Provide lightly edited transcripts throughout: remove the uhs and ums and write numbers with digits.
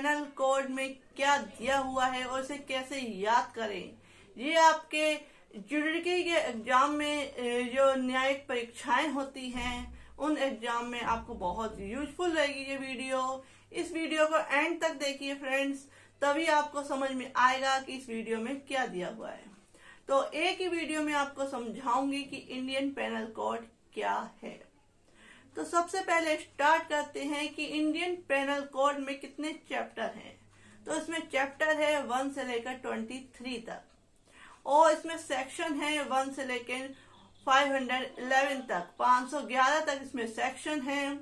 Panel code में क्या दिया हुआ है और इसे कैसे याद करें। ये आपके जुडिशरी के एग्जाम में जो न्यायिक परीक्षाएं होती हैं उन एग्जाम में आपको बहुत यूजफुल रहेगी ये वीडियो। इस वीडियो को एंड तक देखिए फ्रेंड्स, तभी आपको समझ में आएगा कि इस वीडियो में क्या दिया हुआ है। तो एक ही वीडियो में आपको समझाऊंगी कि इंडियन पेनल कोड क्या है। तो सबसे पहले स्टार्ट करते हैं कि इंडियन पेनल कोड में कितने चैप्टर हैं। तो इसमें चैप्टर है 1 से लेकर 23 तक और इसमें सेक्शन है 1 से लेकर 511 तक, 511 तक इसमें सेक्शन है।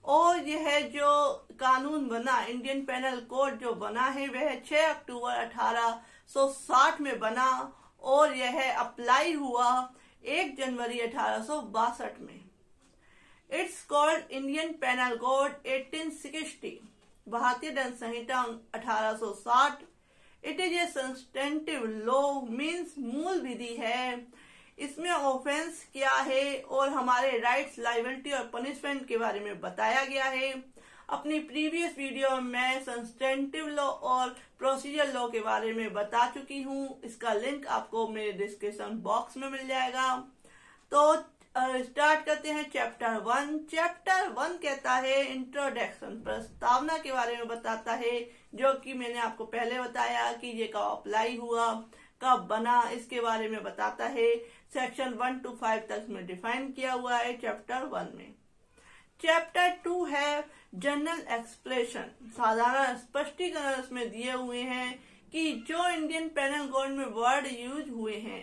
और यह जो कानून बना, इंडियन पेनल कोड जो बना है वह 6 अक्टूबर 1860 में बना और यह अप्लाई हुआ 1 जनवरी 1862 में। It's called Indian penal code 1860, भारतीय दंड संहिता 1860। It is a substantive law, means मूल विधि है। इसमें ऑफेंस क्या है और हमारे राइट्स, लायबिलिटी और पनिशमेंट के बारे में बताया गया है। अपनी प्रीवियस वीडियो में मैं सब्सटेंटिव लॉ और प्रोसीजर लॉ के बारे में बता चुकी हूँ। इसका लिंक आपको मेरे डिस्क्रिप्शन बॉक्स में मिल जाएगा। तो स्टार्ट करते हैं चैप्टर 1। चैप्टर 1 कहता है इंट्रोडक्शन, प्रस्तावना के बारे में बताता है, जो कि मैंने आपको पहले बताया कि ये कब अप्लाई हुआ, कब बना, इसके बारे में बताता है। सेक्शन 1 to 5 तक में डिफाइन किया हुआ है चैप्टर 1 में। चैप्टर 2 है जनरल एक्सप्लेनेशन, साधारण स्पष्टीकरण इसमें दिए हुए हैं कि जो इंडियन पेनल कोड में वर्ड यूज हुए हैं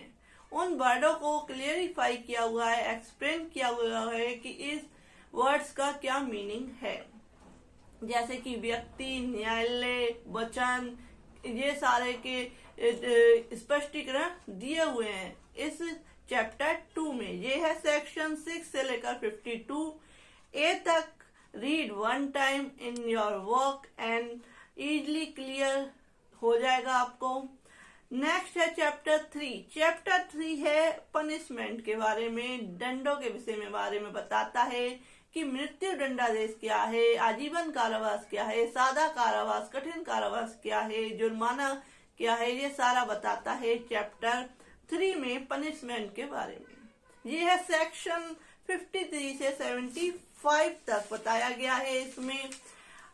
उन वर्डों को क्लियरिफाई किया हुआ है, एक्सप्लेन किया हुआ है कि इस वर्ड्स का क्या मीनिंग है। जैसे कि व्यक्ति, न्यायालय, वचन, ये सारे के स्पष्टीकरण दिए हुए हैं इस चैप्टर 2 में। ये है सेक्शन 6 से लेकर 52A तक। Read 1 time in your work and easily clear हो जाएगा आपको। नेक्स्ट है चैप्टर 3। चैप्टर 3 है पनिशमेंट के बारे में, दंडों के विषय में बारे में बताता है कि मृत्यु दंडादेश क्या है, आजीवन कारावास क्या है, सादा कारावास, कठिन कारावास क्या है, जुर्माना क्या है, ये सारा बताता है चैप्टर 3 में पनिशमेंट के बारे में। ये है सेक्शन 53 से 75 तक बताया गया है इसमें।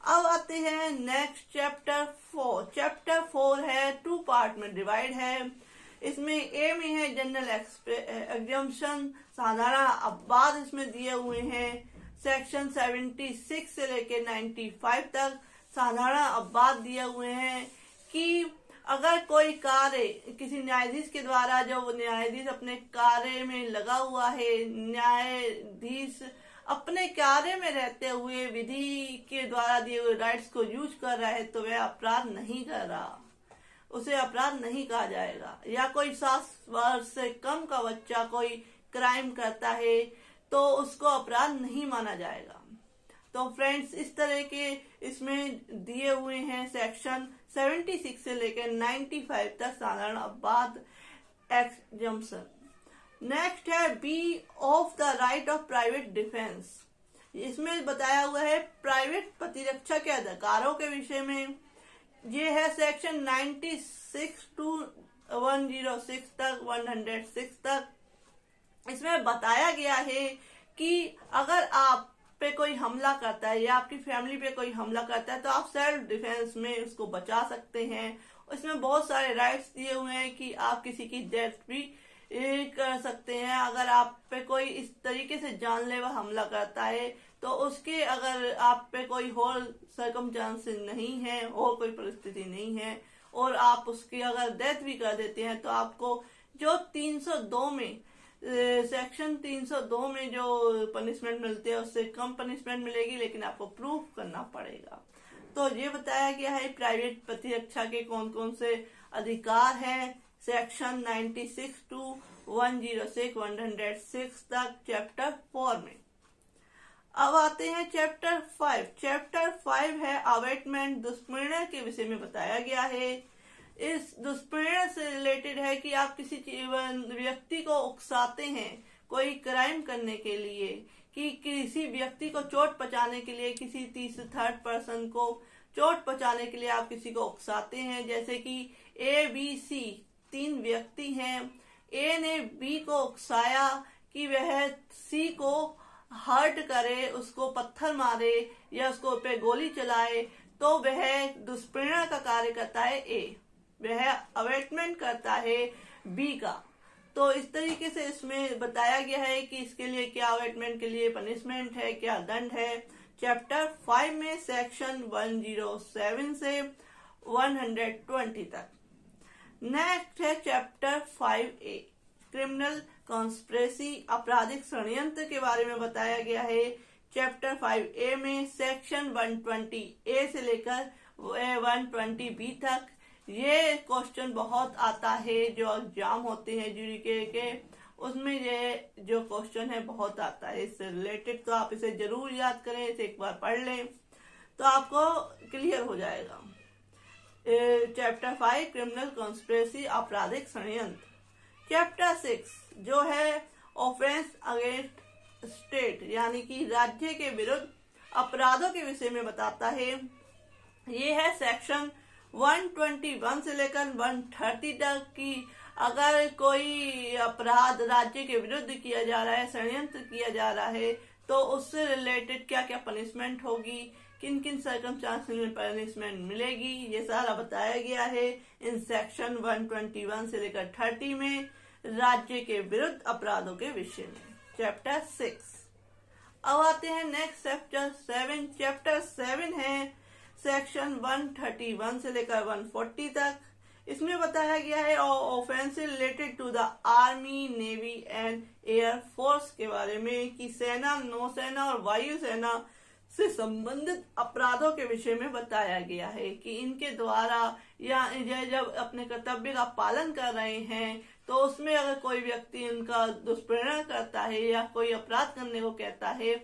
अब आते हैं नेक्स्ट चैप्टर 4। चैप्टर 4 है 2 पार्ट में डिवाइड है। इसमें ए में है जनरल एग्जम्पशन, साधारण अपवाद इसमें दिए हुए हैं। सेक्शन 76 से लेकर 95 तक साधारण अपवाद दिए हुए हैं कि अगर कोई कार्य किसी न्यायाधीश के द्वारा, जो न्यायाधीश अपने कार्य में लगा हुआ है, न्यायाधीश अपने कार्य में रहते हुए विधि के द्वारा दिए हुए राइट्स को यूज कर रहा है तो वह अपराध नहीं कर रहा, उसे अपराध नहीं कहा जाएगा। या कोई 7 वर्ष से कम का बच्चा कोई क्राइम करता है तो उसको अपराध नहीं माना जाएगा। तो फ्रेंड्स, इस तरह के इसमें दिए हुए हैं सेक्शन 76 से लेकर 95 तक साधारण अपवाद एग्जम्पशन। नेक्स्ट है बी of the right of private defence. इसमें बताया हुआ है प्राइवेट प्रतिरक्षा के अधिकारों के विषय में। ये है सेक्शन 96 to 106 तक, 106 तक। इसमें बताया गया है कि अगर आप पे कोई हमला करता है या आपकी फैमिली पे कोई हमला करता है तो आप सेल्फ डिफेंस में उसको बचा सकते हैं। इसमें बहुत सारे राइट्स दिए हुए हैं कि आप किसी की डेथ भी कर सकते हैं। अगर आप पे कोई इस तरीके से जानलेवा हमला करता है तो उसके अगर आप पे कोई और सर्कमस्टेंसेस नहीं है और कोई परिस्थिति नहीं है और आप उसकी अगर डेथ भी कर देते हैं तो आपको जो 302 में सेक्शन 302 में जो पनिशमेंट मिलती है उससे कम पनिशमेंट मिलेगी, लेकिन आपको प्रूफ करना पड़ेगा। तो ये बताया गया है प्राइवेट प्रतिरक्षा के कौन कौन से अधिकार हैं सेक्शन 96 to 106, 106 तक चैप्टर 4 में। अब आते हैं चैप्टर 5। चैप्टर 5 है अवेटमेंट, दुष्प्रेरणा के विषय में बताया गया है। इस दुष्प्रेरणा से रिलेटेड है कि आप किसी व्यक्ति को उकसाते हैं कोई क्राइम करने के लिए, कि किसी व्यक्ति को चोट पहुंचाने के लिए किसी 3rd पर्सन को चोट पहुंचाने के लिए आप किसी को उकसाते हैं, जैसे कि ए बी सी 3 व्यक्ति हैं। ए ने बी को उकसाया कि वह सी को हर्ट करे, उसको पत्थर मारे या उसको पे गोली चलाए, तो वह दुष्प्रेरणा का कार्य करता है ए, वह अवेटमेंट करता है बी का। तो इस तरीके से इसमें बताया गया है कि इसके लिए क्या अवेटमेंट के लिए पनिशमेंट है, क्या दंड है। चैप्टर 5 में सेक्शन 107 से 120 तक। नेक्स्ट है चैप्टर 5A, क्रिमिनल कॉन्स्पिरेसी, आपराधिक षड्यंत्र के बारे में बताया गया है। चैप्टर 5A में सेक्शन 120A से लेकर 120B तक। ये क्वेश्चन बहुत आता है, जो एग्जाम होते हैं जूरी के उसमें ये जो क्वेश्चन है बहुत आता है इससे रिलेटेड। तो आप इसे जरूर याद करें, इसे एक बार पढ़ लें तो आपको क्लियर हो जाएगा। चैप्टर 5 क्रिमिनल कॉन्स्पिरेसी, आपराधिक षड्यंत्र। चैप्टर 6 जो है ऑफेंस अगेंस्ट स्टेट, यानी कि राज्य के विरुद्ध अपराधों के विषय में बताता है। ये है सेक्शन 121 से लेकर 130 तक की अगर कोई अपराध राज्य के विरुद्ध किया जा रहा है, षड्यंत्र किया जा रहा है, तो उससे रिलेटेड क्या क्या पनिशमेंट होगी, किन किन सर्कमस्टांस में पनिशमेंट मिलेगी, ये सारा बताया गया है इन सेक्शन 121 से लेकर 30 में राज्य के विरुद्ध अपराधों के विषय में। चैप्टर 6। अब आते हैं नेक्स्ट चैप्टर 7। चैप्टर 7 है सेक्शन 131 से लेकर 140 तक। इसमें बताया गया है offence related to the army, navy and air force के बारे में, कि सेना, नौसेना और वायुसेना से संबंधित अपराधों के विषय में बताया गया है कि इनके द्वारा या जब अपने कर्तव्य का पालन कर रहे हैं तो उसमें अगर कोई व्यक्ति उनका दुष्प्रेरणा करता है या कोई अपराध करने को कहता है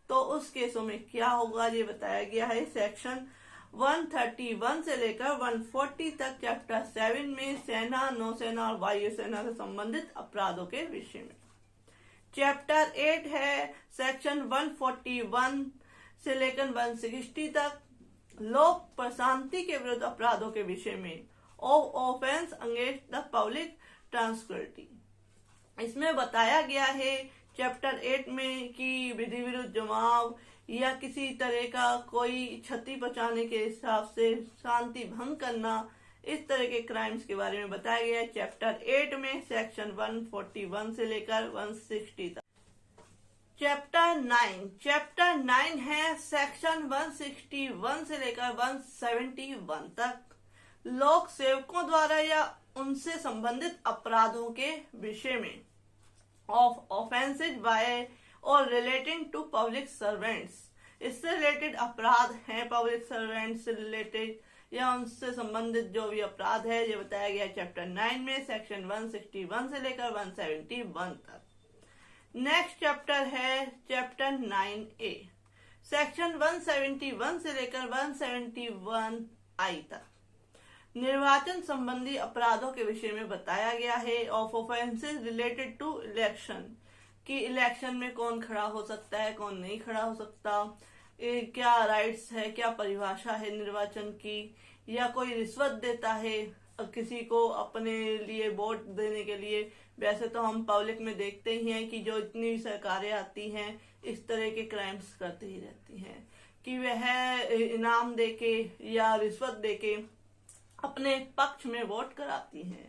तो उस केसों में क्या होगा, ये बताया गया है सेक्शन 131 से लेकर 140 तक। चैप्टर 7 में सेना, नौसेना और वायुसेना से संबंधित अपराधों के विषय में। चैप्टर 8 है सेक्शन 141 से लेकर 160 तक, लोक प्रशांति के विरुद्ध अपराधों के विषय में, ऑफेंस अगेंस्ट द पब्लिक ट्रांसक्विलिटी। इसमें बताया गया है चैप्टर 8 में कि विधि विरुद्ध जमाव या किसी तरह का कोई क्षति पहुंचाने के हिसाब से शांति भंग करना, इस तरह के क्राइम्स के बारे में बताया गया है चैप्टर 8 में सेक्शन 141 से लेकर 160 तक। चैप्टर 9 है सेक्शन 161 से लेकर 171 तक, लोक सेवकों द्वारा या उनसे संबंधित अपराधों के विषय में, ऑफेंसेज बाय और रिलेटिंग टू पब्लिक सर्वेंट्स। इससे रिलेटेड अपराध हैं पब्लिक सर्वेंट्स से रिलेटेड या उनसे संबंधित जो भी अपराध है, ये बताया गया चैप्टर 9 में सेक्शन 161 से लेकर 171 तक। नेक्स्ट चैप्टर है चैप्टर 9A, सेक्शन 171 से लेकर 171I तक, निर्वाचन संबंधी अपराधों के विषय में बताया गया है। Of offences related to election, कि इलेक्शन में कौन खड़ा हो सकता है, कौन नहीं खड़ा हो सकता, क्या राइट्स है, क्या परिभाषा है निर्वाचन की, या कोई रिश्वत देता है किसी को अपने लिए वोट देने के लिए। वैसे तो हम पब्लिक में देखते ही हैं कि जो इतनी सरकारें आती हैं इस तरह के क्राइम्स करती ही रहती हैं कि वह इनाम देके या रिश्वत देके अपने पक्ष में वोट कराती हैं।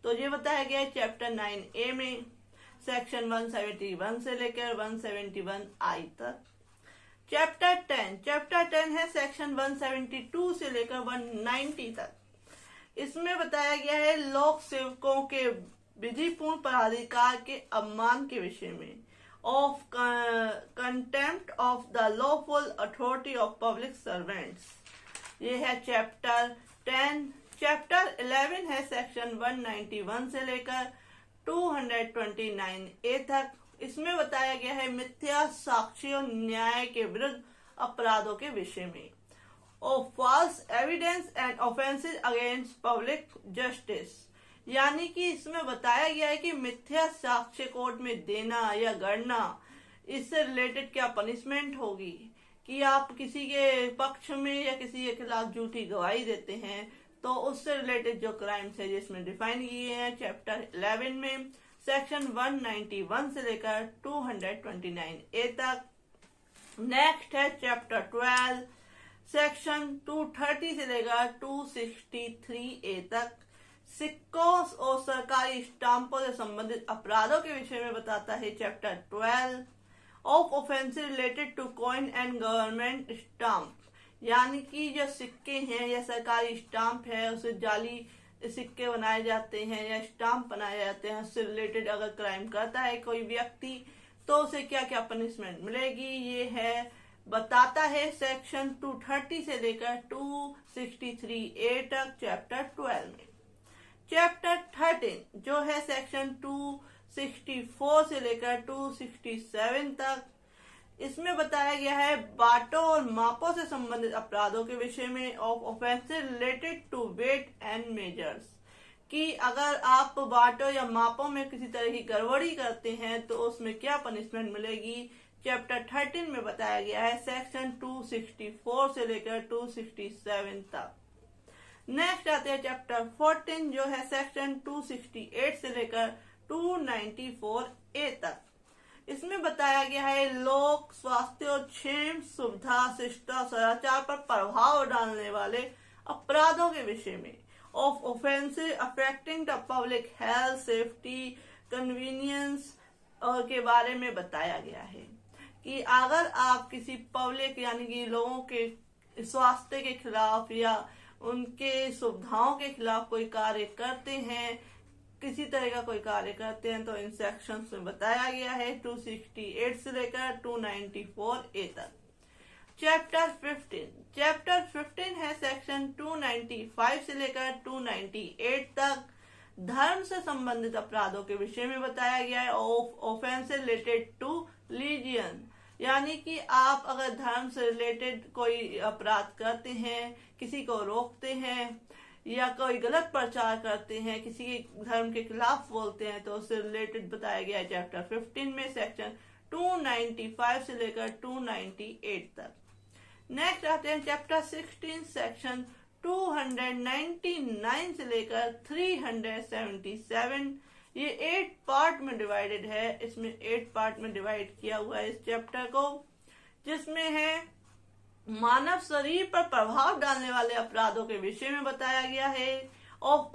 तो ये बताया गया है चैप्टर 9A में सेक्शन 171 से लेकर 171I तक। चैप्टर 10 है सेक्शन 172 से लेकर 190 तक। इसमें बताया गया है लोक सेवकों के विधिपूर्ण पराधिकार के अपमान के विषय में, of contempt of the lawful authority of public servants. ये है चैप्टर 10। चैप्टर 11 है सेक्शन 191 से लेकर 229A तक। इसमें बताया गया है मिथ्या साक्ष्यों न्याय के विरुद्ध अपराधों के विषय में, of false evidence and offences against public justice. यानी कि इसमें बताया गया है कि मिथ्या साक्ष्य कोर्ट में देना या गढ़ना, इससे रिलेटेड क्या पनिशमेंट होगी, कि आप किसी के पक्ष में या किसी के खिलाफ झूठी गवाही देते हैं, तो उससे रिलेटेड जो क्राइम्स है जिसमें डिफाइन किए हैं चैप्टर 11 में सेक्शन 191 से लेकर 229A तक। नेक्स्ट है चैप्टर 12 सेक्शन 230 से लेकर 263A तक। सिक्कों और सरकारी स्टाम्पों से संबंधित अपराधों के विषय में बताता है chapter 12 of offence related to coin and government stamp, यानी कि जो सिक्के हैं या सरकारी स्टाम्प है, उसे जाली सिक्के बनाए जाते हैं या स्टाम्प बनाए जाते हैं, उससे रिलेटेड अगर क्राइम करता है कोई व्यक्ति तो उसे क्या क्या पनिशमेंट मिलेगी, ये है बताता है सेक्शन 230 से लेकर 263A तक चैप्टर 12 में। चैप्टर 13 जो है सेक्शन 264 से लेकर 267 तक, इसमें बताया गया है बाटों और मापों से संबंधित अपराधों के विषय में of offences related to weight and measures, कि अगर आप बाटों या मापों में किसी तरह की गड़बड़ी करते हैं तो उसमें क्या पनिशमेंट मिलेगी, चैप्टर 13 में बताया गया है सेक्शन 264 से लेकर 267 तक। नेक्स्ट आते हैं चैप्टर 14 जो है सेक्शन 268 से लेकर 294A तक। इसमें बताया गया है लोक स्वास्थ्य और क्षेम सुविधा शिष्टा सदाचार पर प्रभाव डालने वाले अपराधों के विषय में of offences affecting the public health safety convenience के बारे में बताया गया है कि अगर आप किसी पब्लिक यानी कि लोगों के स्वास्थ्य के खिलाफ या उनके सुविधाओं के खिलाफ कोई कार्य करते हैं, किसी तरह का कोई कार्य करते हैं, तो इन सेक्शंस में बताया गया है 268 से लेकर 294A तक। चैप्टर 15 है सेक्शन 295 से लेकर 298 तक। धर्म से संबंधित अपराधों के विषय में बताया गया है of offence related to religion, यानी कि आप अगर धर्म से रिलेटेड कोई अपराध करते हैं, किसी को रोकते हैं या कोई गलत प्रचार करते हैं, किसी के धर्म के खिलाफ बोलते हैं, तो उससे रिलेटेड बताया गया है चैप्टर 15 में सेक्शन 295 से लेकर 298 तक। नेक्स्ट आते हैं चैप्टर 16 सेक्शन 299 से लेकर 377। ये 8 पार्ट में डिवाइडेड है, इसमें 8 पार्ट में डिवाइड किया हुआ है इस चैप्टर को, जिसमें है मानव शरीर पर प्रभाव डालने वाले अपराधों के विषय में बताया गया है of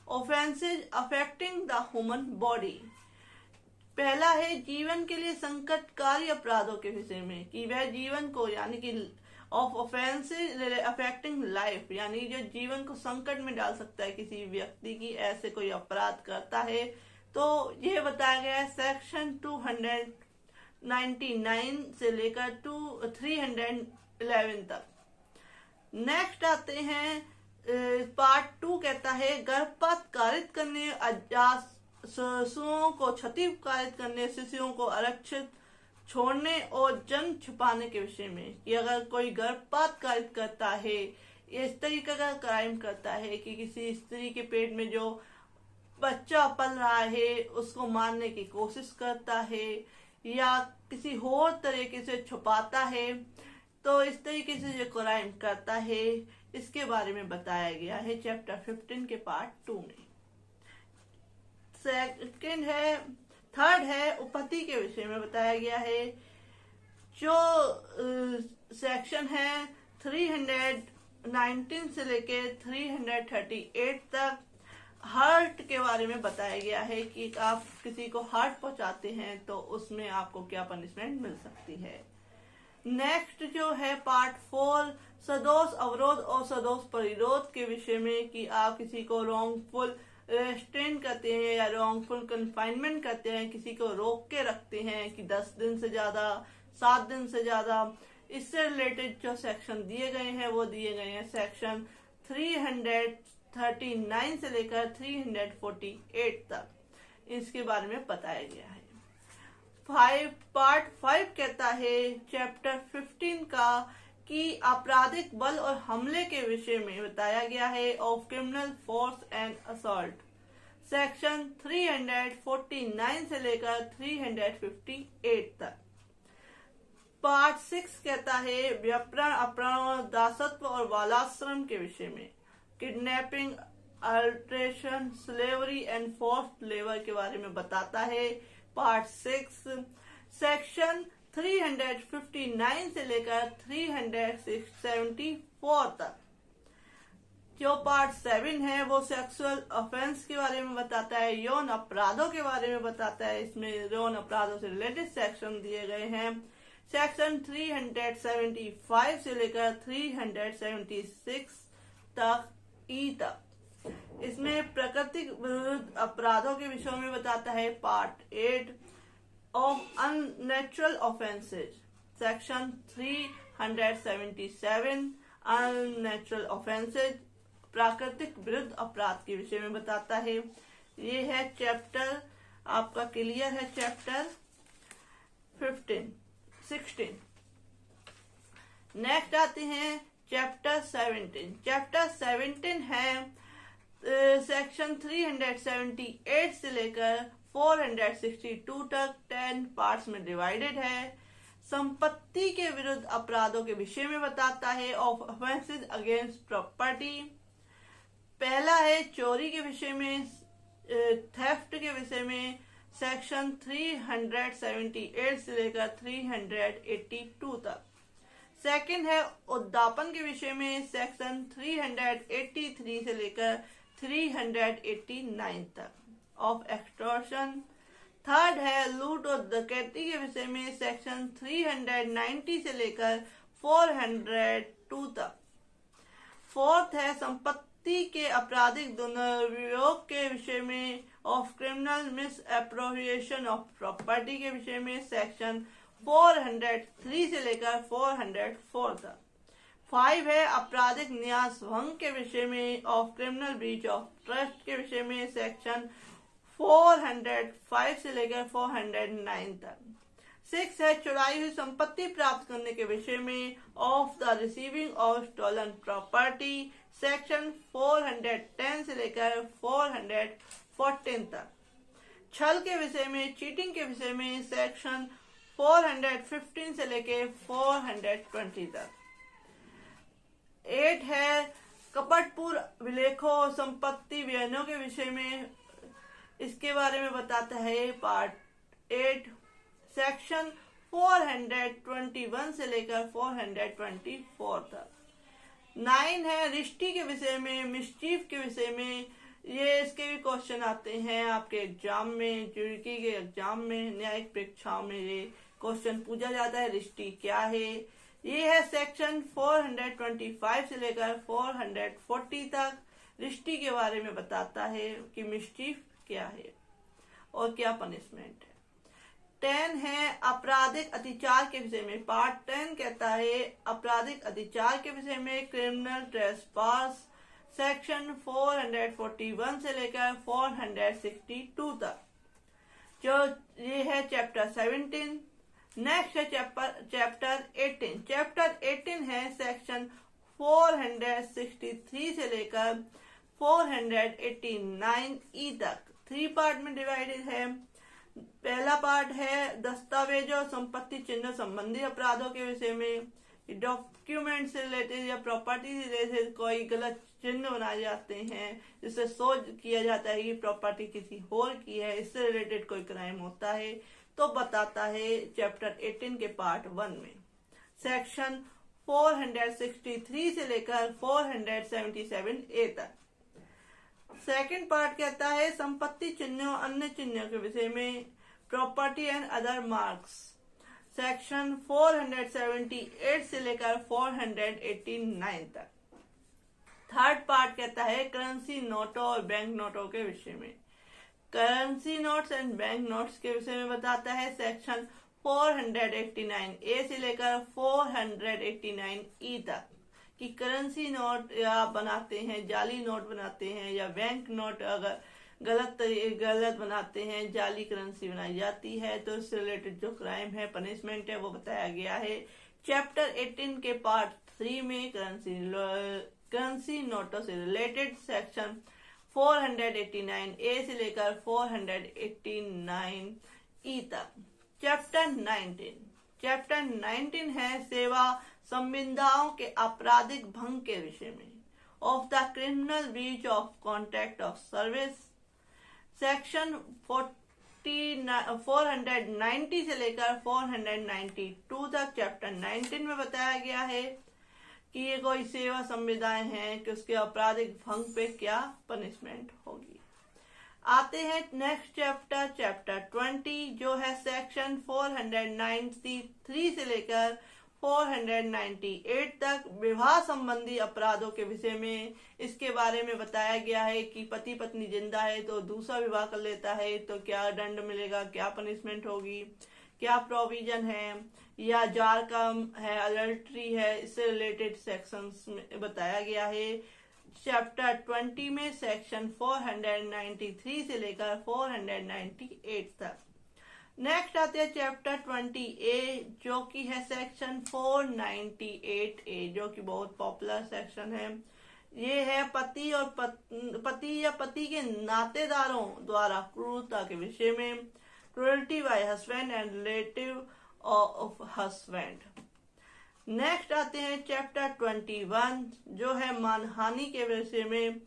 offences affecting the human body. पहला है जीवन के लिए संकटकारी अपराधों के विषय में, कि वह जीवन को यानी कि ऑफ ऑफेंसेस अफेक्टिंग लाइफ, यानी जो जीवन को संकट में डाल सकता है किसी व्यक्ति की, ऐसे कोई अपराध करता है, तो यह बताया गया है सेक्शन 299 से लेकर 311 तक। नेक्स्ट आते हैं पार्ट 2 कहता है गर्भपात कारित करने, अजात शिशुओं को क्षति कारित करने, शिशुओं को आरक्षित छोड़ने और जन्म छुपाने के विषय में, कि अगर कोई गर्भपात कारित करता है, इस तरीके का क्राइम करता है कि किसी स्त्री के पेट में जो बच्चा पल रहा है उसको मारने की कोशिश करता है या किसी और तरीके से छुपाता है, तो इस तरीके से जो क्राइम करता है इसके बारे में बताया गया है चैप्टर 15 के पार्ट 2 में। थर्ड है उपपत्ति के विषय में बताया गया है, जो सेक्शन है 319 से लेके 338 तक। हार्ट के बारे में बताया गया है कि आप किसी को हार्ट पहुंचाते हैं तो उसमें आपको क्या पनिशमेंट मिल सकती है। नेक्स्ट जो है पार्ट 4 सदोष अवरोध और सदोष परिरोध के विषय में, कि आप किसी को रॉन्गफुल रेस्ट्रेन करते हैं या रॉन्गफुल कन्फाइनमेंट करते हैं, किसी को रोक के रखते हैं कि 10 दिन से ज्यादा, 7 दिन से ज्यादा। इससे रिलेटेड जो सेक्शन दिए गए हैं वो दिए गए हैं सेक्शन 339 से लेकर 348 तक, इसके बारे में बताया गया है। पार्ट 5 कहता है चैप्टर 15 का कि आपराधिक बल और हमले के विषय में बताया गया है of criminal force and assault, section 349 से लेकर 358 तक। पार्ट 6 कहता है व्यापरण, अपहरण, दासत्व और बालाश्रम के विषय में, kidnapping, alteration, slavery and forced labour के बारे में बताता है। पार्ट 6 सेक्शन 359 से लेकर 374 तक। जो पार्ट 7 है वो सेक्सुअल ऑफेंस के बारे में बताता है, यौन अपराधों के बारे में बताता है। इसमें यौन अपराधों से रिलेटेड सेक्शन दिए गए हैं। सेक्शन 375 से लेकर 376 तक ई तक। इसमें प्राकृतिक विरुद्ध अपराधों के विषयों में बताता है। Part 8 of unnatural offences, section 377 unnatural offences, प्राकृतिक विरुद्ध अपराध के विषय में बताता है। ये है चैप्टर आपका क्लियर है, चैप्टर 16। नेक्स्ट आते हैं चैप्टर 17। चैप्टर 17 है सेक्शन 378 से लेकर 462 तक 10 पार्ट्स में डिवाइडेड है। संपत्ति के विरुद्ध अपराधों के विषय में बताता है। ऑफ ऑफेंसेस अगेंस्ट प्रॉपर्टी, पहला है चोरी के विषय में, थेफ्ट के विषय में, सेक्शन 378 से लेकर 382 तक। सेकंड है उद्दापन के विषय में, सेक्शन 383 से लेकर 389 तक। Of extortion. थर्ड है लूट और डकैती के विषय में, सेक्शन 390 से लेकर 402 तक। फोर्थ है संपत्ति के आपराधिक दुरुपयोग के विषय में, of criminal miss appropriation of property के विषय में, सेक्शन 403 से लेकर 404 तक। 5 है आपराधिक न्यास भंग के विषय में, of criminal breach of trust के विषय में, सेक्शन 405 से लेकर 409 तक। 6 है चुराई हुई संपत्ति प्राप्त करने के विषय में, of the receiving of stolen property, section 410 से लेकर 414 तक। छल के विषय में, चीटिंग के विषय में, सेक्शन 415 से लेकर 420 तक। 8 है कपटपूर्ण विलेखों संपत्ति व्ययों के विषय में, इसके बारे में बताता है। पार्ट 8 सेक्शन 421 से लेकर 424 तक। 9 है रिश्ती के विषय में, मिस्चीफ के विषय में। ये इसके भी क्वेश्चन आते हैं आपके एग्जाम में, जुडिकी के एग्जाम में, न्यायिक परीक्षाओं में ये क्वेश्चन पूछा जाता है, रिश्ती क्या है। ये है सेक्शन 425 से लेकर 440 तक। रिश्ती के बारे में बताता है कि मिस्चीफ क्या है और क्या पनिशमेंट है। 10 है आपराधिक अत्याचार के विषय में। पार्ट 10 कहता है आपराधिक अत्याचार के विषय में, क्रिमिनल ट्रेसपास, सेक्शन 441 से लेकर 462 तक। जो ये है चैप्टर 17। नेक्स्ट है चैप्टर 18। चैप्टर 18 है सेक्शन 463 से लेकर 489 ई तक। 3 पार्ट में डिवाइडेड है। पहला पार्ट है दस्तावेजों संपत्ति चिन्ह संबंधी अपराधों के विषय में, डॉक्यूमेंट से रिलेटेड या प्रॉपर्टी से रिलेटेड कोई गलत चिन्ह बनाए जाते हैं जिससे सोच किया जाता है कि प्रॉपर्टी किसी और की है, इससे रिलेटेड कोई क्राइम होता है तो बताता है चैप्टर 18 के पार्ट 1 में। सेक्शन 463 से लेकर 477 ए तक। सेकंड पार्ट कहता है संपत्ति चिन्हों अन्य चिन्हों के विषय में, property and other marks, section 478 से लेकर 489 तक। थर्ड पार्ट कहता है करेंसी नोटों और बैंक नोटों के विषय में, currency notes and bank notes के विषय में बताता है। सेक्शन 489 ए से लेकर 489 ई तक कि करेंसी नोट या बनाते हैं, जाली नोट बनाते हैं, या बैंक नोट अगर गलत बनाते हैं, जाली करेंसी बनाई जाती है तो इससे रिलेटेड जो क्राइम है, पनिशमेंट है, वो बताया गया है चैप्टर 18 के पार्ट 3 में। करेंसी नोटों से रिलेटेड सेक्शन 489 ए से लेकर 489 ई तक। चैप्टर 19 चैप्टर 19 है सेवा संविदाओं के आपराधिक भंग के विषय में, of the criminal breach of contract of service. Section 490 से लेकर 492 तक चैप्टर 19 में बताया गया है कि ये कोई सेवा संविदाएं हैं कि उसके आपराधिक भंग पे क्या पनिशमेंट होगी। आते हैं नेक्स्ट चैप्टर, चैप्टर 20, जो है सेक्शन 493 से लेकर 498 तक विवाह संबंधी अपराधों के विषय में। इसके बारे में बताया गया है कि पति पत्नी जिंदा है तो दूसरा विवाह कर लेता है तो क्या दंड मिलेगा, क्या पनिशमेंट होगी, क्या प्रोविजन है, या जार का है, अडल्ट्री है, इससे रिलेटेड सेक्शंस में बताया गया है। चैप्टर 20 में सेक्शन 493 से लेकर 498 तक। नेक्स्ट आते हैं चैप्टर 20A, जो कि है सेक्शन 498A, जो कि बहुत पॉपुलर सेक्शन है। ये है पति और पति या पति के नातेदारों द्वारा क्रूरता के विषय में, cruelty bye husband and relative of husband. Next आते हैं चैप्टर 21, जो है मानहानि के विषय में,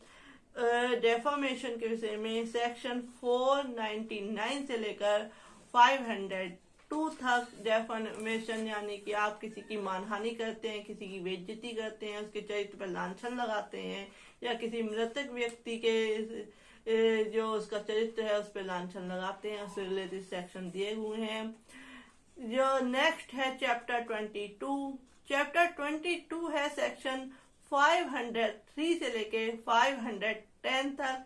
डेफामेशन के विषय में। सेक्शन 499 से लेकर 502 तक डेफामेशन यानी कि आप किसी की मानहानि करते हैं, किसी की बेइज्जती करते हैं, उसके चरित्र पर लांछन लगाते हैं, या किसी मृतक व्यक्ति के जो उसका चरित्र है उस पर लांछन लगाते हैं, उससे रिलेटेड सेक्शन दिए हुए हैं। जो नेक्स्ट है चैप्टर 22। चैप्टर 22 है सेक्शन 503 से लेके 510 तक,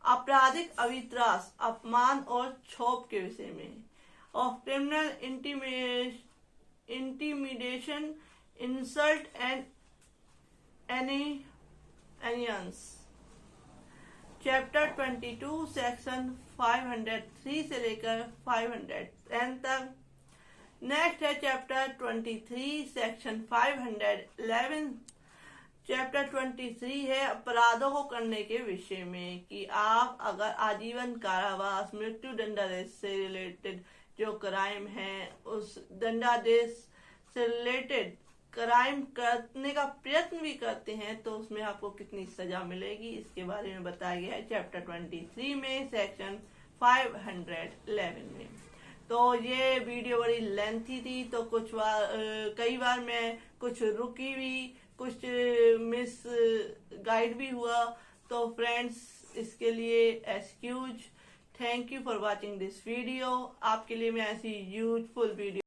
आपराधिक अविश्वास, अपमान और क्षोभ के विषय में, of criminal intimidation, insult and annoyance. Chapter 22 section 503 से लेकर 510 तक। नेक्स्ट है चैप्टर 23 सेक्शन 511। चैप्टर 23 है अपराधों को करने के विषय में, कि आप अगर आजीवन कारावास, मृत्यु दंडादेश से रिलेटेड जो क्राइम है, उस दंडादेश से रिलेटेड क्राइम करने का प्रयत्न भी करते हैं तो उसमें आपको कितनी सजा मिलेगी, इसके बारे में बताया गया है चैप्टर 23 में सेक्शन 511 में। तो ये वीडियो बड़ी लेंथी थी, तो कई बार मैं कुछ रुकी भी, कुछ मिस गाइड भी हुआ, तो फ्रेंड्स इसके लिए excuse. Thank you for watching this video. आपके लिए मैं ऐसी यूजफुल वीडियो